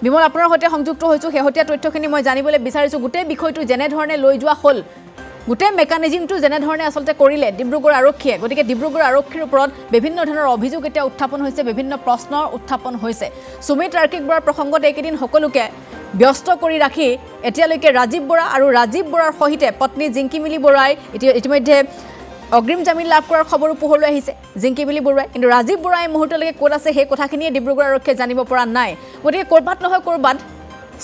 বিমল আপোনাৰ সৈতে সংযুক্ত হৈছো হেহতীয়া তথ্যখিনি মই জানিবলৈ বিচাৰিছো গোটেই বিষয়টো যেনে ধৰণে লৈ যোৱা হল গোটেই মেকানিজমটো যেনে ধৰণে আসলতে কৰিলে ডিব্ৰুগড় আৰক্ষীয়ে গতিকে ডিব্ৰুগড় আৰক্ষীৰ ওপৰত বিভিন্ন ধৰণৰ অভিযোগ এতিয়া উত্থাপন হৈছে বিভিন্ন প্ৰশ্নৰ উত্থাপন হৈছে সুমিত তাৰ্কিক বৰাৰ প্ৰসংগত এইকেইদিন সকলোকে ব্যস্ত কৰি ৰাখি এতিয়ালৈকে ৰাজীৱ বৰা আৰু ৰাজীৱ বৰাৰ সহিতে পত্নী জিংকিমিলি বৰাই ইতিমধ্যে অগ্ৰিম জামিন লাভ কৰাৰ খবৰো পোহৰলৈ আহিছে জিংকিমিলি বৰুৱাই কিন্তু ৰাজীৱ বৰাই মুহূৰ্তলৈকে ক'ত আছে সেই কথাখিনিয়ে ডিব্ৰুগড় আৰক্ষীয়ে জানিব পৰা নাই গতিকে ক'ৰবাত নহয় ক'ৰবাত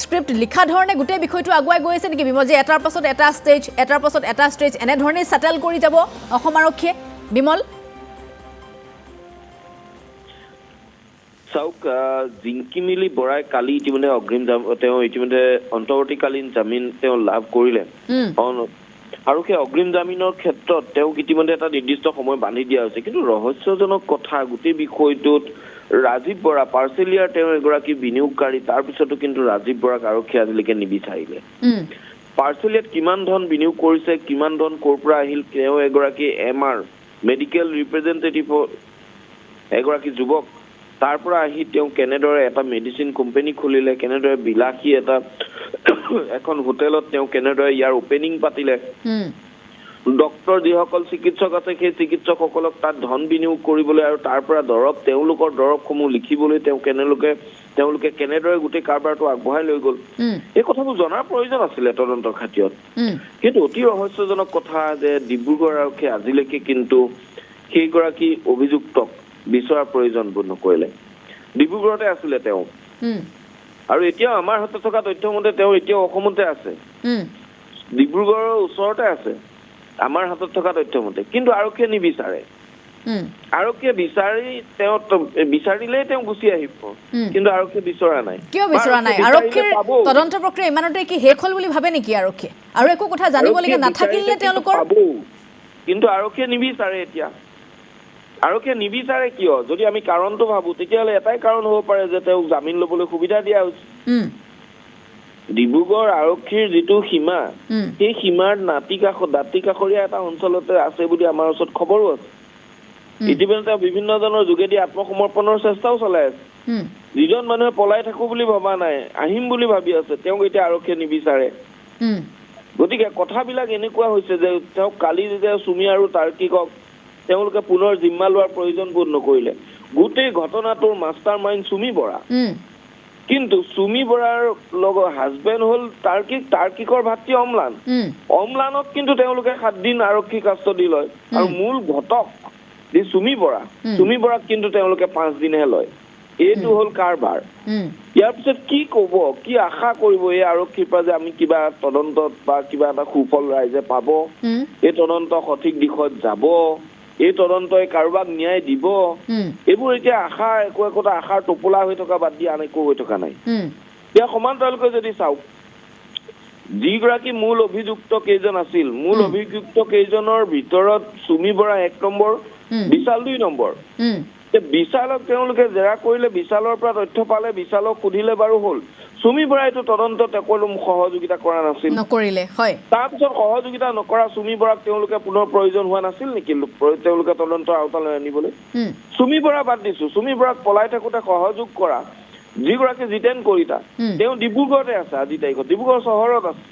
স্ক্ৰিপ্ট লিখা ধৰণে গোটেই বিষয়টো আগুৱাই গৈ আছে নেকি বিমল যে এটাৰ পাছত এটা ষ্টেজ এনেধৰণে সেটেল কৰি যাব অসম আৰক্ষীয়ে বিমল চাওক জিংকিমিলি বৰাই কালি ইতিমধ্যে অগ্ৰিম তেওঁ ইতিমধ্যে অন্তৰ্বৰ্তীকালীন জামিন তেওঁ লাভ কৰিলে আৰু সেই অগ্ৰিম জামিনৰ ক্ষেত্ৰত তেওঁক ইতিমধ্যে এটা নিৰ্দিষ্ট সময় বান্ধি দিয়া হৈছে কিন্তু ৰহস্যজনক কথা গোটেই বিষয়টোত ৰাজীৱ বৰা পাৰ্চেলিয়াৰ তেওঁ এগৰাকী বিনিয়োগকাৰী তাৰপিছতো কিন্তু ৰাজীৱ বৰাক আৰক্ষীয়ে আজিলৈকে নিবিচাৰিলে পাৰ্চেলিয়াত কিমান ধন বিনিয়োগ কৰিছে কিমান ধন ক'ৰ পৰা আহিল তেওঁ এগৰাকী MR মেডিকেল ৰিপ্ৰেজেণ্টেটিভ এগৰাকী যুৱক তাৰ পৰা আহি তেওঁ কেনেদৰে এটা মেডিচিন কোম্পানী খুলিলে কেনেদৰে বিলাসী এটা এখন হোটেলত তেওঁ কেনেদৰে ইয়াৰ ওপেনিং পাতিলে ডক্টৰ যিসকল চিকিৎসক আছে সেই চিকিৎসকসকলক তাত ধন বিনিয়োগ কৰিবলৈ আৰু তাৰ পৰা তেওঁলোকৰ দৰৱসমূহ লিখিবলৈ তেওঁলোকে কেনেদৰে গোটেই কাৰবাৰটো আগবঢ়াই লৈ গ'ল এই কথাবোৰ জনাৰ প্ৰয়োজন আছিলে তদন্তৰ খাতিৰত কিন্তু অতি ৰহস্যজনক কথা যে ডিব্ৰুগড় আৰক্ষীয়ে আজিলৈকে কিন্তু সেইগৰাকী অভিযুক্তক বিচৰাৰ প্ৰয়োজন বোধ নকৰিলে ডিব্ৰুগড়তে আছিলে তেওঁ আৰু এতিয়াও আমাৰ হাতত থকা তথ্য মতে তেওঁ এতিয়াও অসমতে আছে ডিব্ৰুগড়ৰ ওচৰতে আছে আমাৰ হাতত থকা তথ্য মতে কিন্তু আৰক্ষীয়ে নিবিচাৰে আৰক্ষীয়ে বিচাৰিলেই তেওঁ গুচি আহিব কিন্তু আৰক্ষীয়ে বিচৰা নাই কিয় বিচৰা নাই আৰক্ষীৰ তদন্ত প্ৰক্ৰিয়া ইমানতে কি শেষ হ'ল বুলি ভাবে নেকি আৰক্ষীয়ে আৰু একো কথা জানিবলগীয়া নাথাকিলে তেওঁলোকৰ কিন্তু আৰক্ষীয়ে নিবিচাৰে এতিয়া আৰক্ষীয়ে নিবিচাৰে কিয় যদি আমি কাৰণটো ভাবো তেতিয়াহ'লে এটাই কাৰণ হ'ব পাৰে যে তেওঁক জামিন ল'বলৈ সুবিধা দিয়া হৈছে ডিব্ৰুগড় আৰক্ষীৰ যিটো সীমা সেই সীমাৰ দাঁতিকাষৰীয়া এটা অঞ্চলতে আছে বুলি আমাৰ ওচৰত খবৰো আছে ইতিমধ্যে তেওঁ বিভিন্নজনৰ যোগেদি আত্মসমৰ্পণৰ চেষ্টাও চলাই আছে যিজন মানুহে পলাই থাকো বুলি ভবা নাই আহিম বুলি ভাবি আছে তেওঁক এতিয়া আৰক্ষীয়ে নিবিচাৰে গতিকে কথাবিলাক এনেকুৱা হৈছে যে তেওঁক কালি যেতিয়া সুমি আৰু তাৰ্কিকক তেওঁলোকে পুনৰ জিম্মা লোৱাৰ প্ৰয়োজন বোধ নকৰিলে গোটেই ঘটনাটোৰ মাষ্টাৰ মাইণ্ড সুমি বৰা কিন্তু সুমি বৰাৰ লগত হাজবেণ্ড হ'ল তাৰ্কিকৰ ভাতৃ অম্লানক কিন্তু তেওঁলোকে 7 দিন আৰক্ষী কাষ্টডি লয় আৰু মূল ঘটক যি সুমি বৰাক কিন্তু তেওঁলোকে 5 দিনহে লয় এইটো হ'ল কাৰবাৰ ইয়াৰ পিছত কি ক'ব কি আশা কৰিব এই আৰক্ষীৰ পৰা যে আমি কিবা তদন্তত বা কিবা এটা সুফল ৰাইজে পাব এই তদন্ত সঠিক দিশত যাব এই তদন্তই কাৰোবাক ন্যায় দিব এইবোৰ এতিয়া একোটা আশাৰ টোপোলা হৈ থকা বাদ দি আন একো হৈ থকা নাই ইয়াৰ সমান্তৰালকৈ যদি চাওক যিগৰাকী মূল অভিযুক্ত কেইজন আছিল মূল অভিযুক্ত কেইজনৰ ভিতৰত সুমি বৰা 1 নম্বৰ বিশাল 2 নম্বৰ বিশালক তেওঁলোকে জেৰা কৰিলে বিশালৰ পৰা তথ্য পালে বিশালক সুধিলে বাৰু হ'ল সুমি বৰাইতো তদন্তত একো সহযোগিতা কৰা নাছিল নকৰিলে হয় তাৰপিছত সহযোগিতা নকৰা সুমি বৰাক তেওঁলোকে পুনৰ প্ৰয়োজন হোৱা নাছিল নেকি তেওঁলোকে তদন্তৰ আওতালৈ আনিবলৈ সুমি বৰা বাদ দিছো সুমি বৰাক পলাই থাকোতে সহযোগ কৰা যিগৰাকী জিতেন কলিতা তেওঁ ডিব্ৰুগড়তে আছে আজি তাৰিখত ডিব্ৰুগড় চহৰত আছে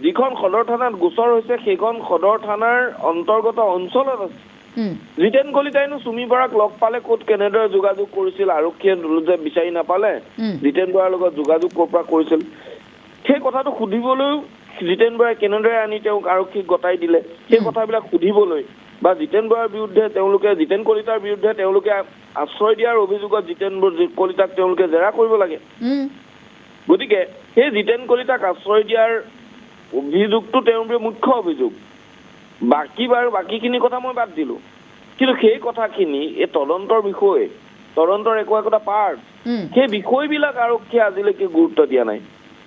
যিখন সদৰ থানাত গোচৰ হৈছে সেইখন সদৰ থানাৰ অন্তৰ্গত অঞ্চলত আছে জিতেন কলিতাইনো সুমি বৰাক লগ পালে ক'ত কেনেদৰে যোগাযোগ কৰিছিল আৰক্ষীয়ে যে বিচাৰি নাপালে জিতেন বৰাৰ লগত যোগাযোগ ক'ৰ পৰা কৰিছিল সেই কথাটো সুধিবলৈও জিতেন বৰাই কেনেদৰে আনি তেওঁক আৰক্ষীক গতাই দিলে সেই কথাবিলাক সুধিবলৈ বা জিতেন কলিতাৰ বিৰুদ্ধে তেওঁলোকে আশ্ৰয় দিয়াৰ অভিযোগত জিতেন কলিতাক তেওঁলোকে জেৰা কৰিব লাগে গতিকে সেই জিতেন কলিতাক আশ্ৰয় দিয়াৰ অভিযোগটো তেওঁলোকৰ মুখ্য অভিযোগ বাকীখিনি কথা মই বাদ দিলো কিন্তু সেই কথাখিনি এই তদন্তৰ বিষয়ে তদন্তৰ একোটা পাৰ্ট সেই বিষয়বিলাক আৰক্ষীয়ে আজিলৈকে গুৰুত্ব দিয়া নাই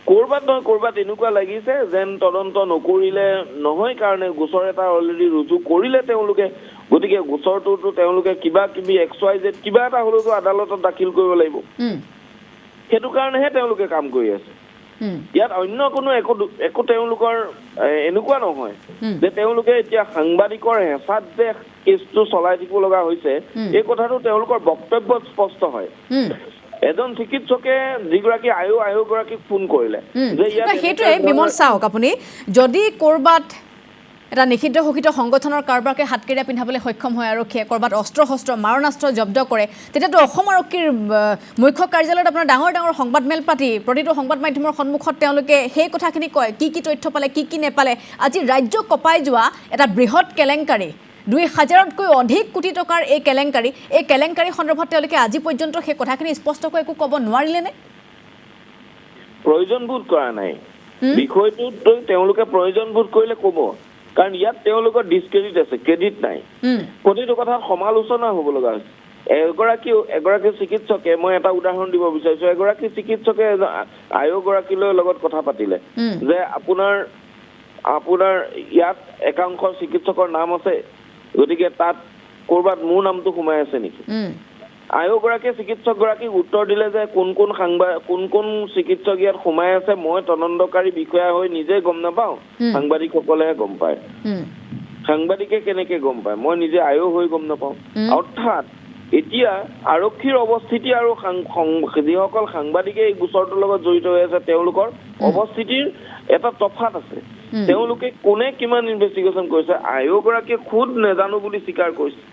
ক'ৰবাত নহয় ক'ৰবাত এনেকুৱা লাগিছে যেন তদন্ত নকৰিলে নহয় কাৰণে গোচৰ এটা অলৰেডি ৰুজু কৰিলে তেওঁলোকে গতিকে গোচৰটোতো তেওঁলোকে কিবা XYZ কিবা এটা হ'লেতো আদালতত দাখিল কৰিব লাগিব সেইটো কাৰণেহে তেওঁলোকে কাম কৰি আছে ইয়াত অন্য কোনো একো তেওঁলোকৰ এনেকুৱা নহয় যে তেওঁলোকে এতিয়া সাংবাদিকৰ হেঁচাত যে কেছটো চলাই থাকিব লগা হৈছে এই কথাটো তেওঁলোকৰ বক্তব্যত স্পষ্ট হয় এজন চিকিৎসকে যিগৰাকী আয়োগৰাকীক ফোন কৰিলে যে সেইটোৱে বিমল চাওক আপুনি যদি ক'ৰবাত এটা নিষিদ্ধ ঘোষিত সংগঠনৰ কাৰোবাকে হাতকেৰিয়া পিন্ধাবলৈ সক্ষম হয় আৰক্ষীয়ে ক'ৰবাত অস্ত্ৰ শস্ত্ৰ মাৰণাস্ত্ৰ জব্দ কৰে তেতিয়াতো অসম আৰক্ষীৰ মুখ্য কাৰ্যালয়ত আপোনাৰ ডাঙৰ ডাঙৰ সংবাদমেল পাতি প্ৰতিটো সংবাদ মাধ্যমৰ সন্মুখত তেওঁলোকে সেই কথাখিনি কয় কি তথ্য পালে কি নেপালে আজি ৰাজ্য কপাই যোৱা এটা বৃহৎ কেলেংকাৰী ২,০০০তকৈ অধিক কোটি টকাৰ এই কেলেংকাৰী সন্দৰ্ভত তেওঁলোকে আজি পৰ্যন্ত সেই কথাখিনি স্পষ্টকৈ একো ক'ব নোৱাৰিলেনে প্ৰয়োজনবোধ কৰা নাই বিষয়টো তেওঁলোকে প্ৰয়োজনবোধ কৰিলে ক'ব কাৰণ ইয়াত তেওঁলোকৰ ডিছক্ৰেডিট আছে ক্ৰেডিট নাই প্ৰতিটো কথা সমালোচনা হ'ব লগা হৈছে এগৰাকী চিকিৎসকে মই এটা উদাহৰণ দিব বিচাৰিছো এগৰাকী চিকিৎসকে আয়োগগৰাকীলৈ লগত কথা পাতিলে যে আপোনাৰ ইয়াত একাংশ চিকিৎসকৰ নাম আছে গতিকে তাত ক'ৰবাত মোৰ নামটো সোমাই আছে নেকি আয়োগগৰাকীয়ে চিকিৎসকগৰাকীক উত্তৰ দিলে যে কোন চিকিৎসক ইয়াত সোমাই আছে মই তদন্তকাৰী বিষয়া হৈ নিজে গম নাপাওঁ সাংবাদিকসকলেহে গম পায় সাংবাদিকে কেনেকে গম পায় মই নিজে আয়োগ হৈ গম নাপাওঁ অৰ্থাৎ এতিয়া আৰক্ষীৰ অৱস্থিতি আৰু যিসকল সাংবাদিকে এই গোচৰটোৰ লগত জড়িত হৈ আছে তেওঁলোকৰ অৱস্থিতিৰ এটা তফাত আছে তেওঁলোকে কোনে কিমান ইনভেষ্টিগেশ্যন কৰিছে আয়োগগৰাকীয়ে খুদ নেজানো বুলি স্বীকাৰ কৰিছে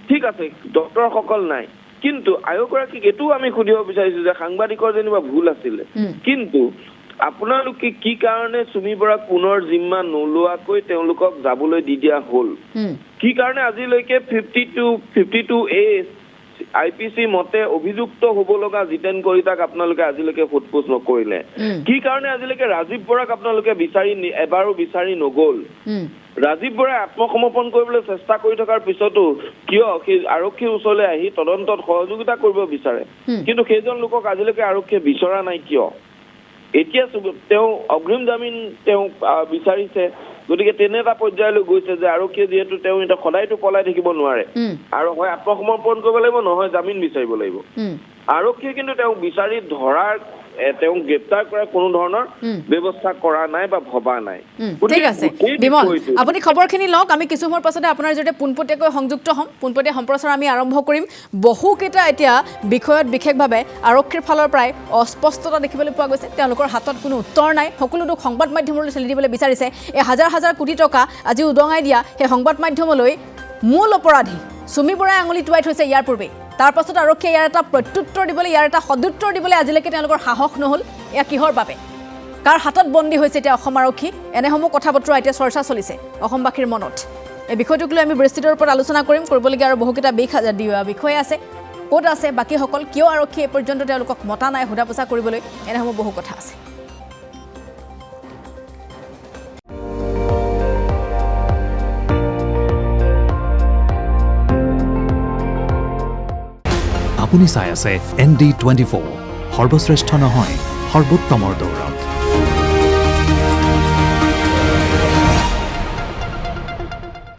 ঠিক আছে ডক্টৰসকল নাই কিন্তু আয়োগগৰাকীক এইটোও আমি সুধিব বিচাৰিছো যে সাংবাদিকৰ যেনিবা ভুল আছিলে কিন্তু আপোনালোকে কি কাৰণে চুমি বৰাক পুনৰ জিম্মা নোলোৱাকৈ তেওঁলোকক যাবলৈ দি দিয়া হ'ল কি কাৰণে আজিলৈকে 52A IPC মতে অভিযুক্ত হ'ব লগা জিতেন কলিতাক আপোনালোকে আজিলৈকে সোধপোছ নকৰিলে কি কাৰণে আজিলৈকে ৰাজীৱ বৰাক আপোনালোকে এবাৰো বিচাৰি নগ'ল ৰাজীৱ বৰাই আত্মসমৰ্পণ কৰিবলৈ চেষ্টা কৰি থকাৰ পিছতো কিয় সেই আৰক্ষীৰ ওচৰলৈ আহি তদন্তত সহযোগিতা কৰিব বিচাৰে কিন্তু সেইজন লোকক আজিলৈকে আৰক্ষীয়ে বিচৰা নাই কিয় এতিয়া তেওঁ অগ্ৰিম জামিন তেওঁ বিচাৰিছে গতিকে তেনে এটা পৰ্যায়লৈ গৈছে যে আৰক্ষীয়ে যিহেতু তেওঁ এটা সদায়তো পলাই থাকিব নোৱাৰে আৰু হয় আত্মসমৰ্পণ কৰিব লাগিব নহয় জামিন বিচাৰিব লাগিব আৰক্ষীয়ে কিন্তু তেওঁ বিচাৰি ধৰাৰ তেওঁ গ্ৰেপ্তাৰ কৰাৰ কোনো ধৰণৰ ব্যৱস্থা কৰা নাই বা ভবা নাই ঠিক আছে বিমল আপুনি খবৰখিনি লওক আমি কিছু সময়ৰ পাছতে আপোনাৰ জৰিয়তে পোনপটীয়াকৈ সংযুক্ত হ'ম পোনপটীয়া সম্প্ৰচাৰ আমি আৰম্ভ কৰিম বহুকেইটা এতিয়া বিষয়ত বিশেষভাৱে আৰক্ষীৰ ফালৰ পৰাই অস্পষ্টতা দেখিবলৈ পোৱা গৈছে তেওঁলোকৰ হাতত কোনো উত্তৰ নাই সকলো লোক সংবাদ মাধ্যমলৈ ঠেলি দিবলৈ বিচাৰিছে এই হাজাৰ কোটি টকা আজি উদঙাই দিয়া সেই সংবাদ মাধ্যমলৈ মূল অপৰাধী চুমি বৰাই আঙুলি টুৱাই থৈছে ইয়াৰ পূৰ্বে তাৰ পাছত আৰক্ষীয়ে ইয়াৰ এটা প্ৰত্যুত্তৰ দিবলৈ ইয়াৰ এটা সদুত্তৰ দিবলৈ আজিলৈকে তেওঁলোকৰ সাহস নহ'ল এয়া কিহৰ বাবে কাৰ হাতত বন্দী হৈছে এতিয়া অসম আৰক্ষী এনেসমূহ কথা বতৰা এতিয়া চৰ্চা চলিছে অসমবাসীৰ মনত এই বিষয়টোক লৈ আমি বিস্তৃতৰ ওপৰত আলোচনা কৰিবলগীয়া আৰু বহুকেইটা বিষয় আছে ক'ত আছে বাকীসকল কিয় আৰক্ষী এই পৰ্যন্ত তেওঁলোকক মতা নাই সোধা পোছা কৰিবলৈ এনেসমূহ বহু কথা আছে আপুনি চাই আছে ND24 সৰ্বশ্ৰেষ্ঠ নহয় সৰ্বোত্তমৰ দৌৰ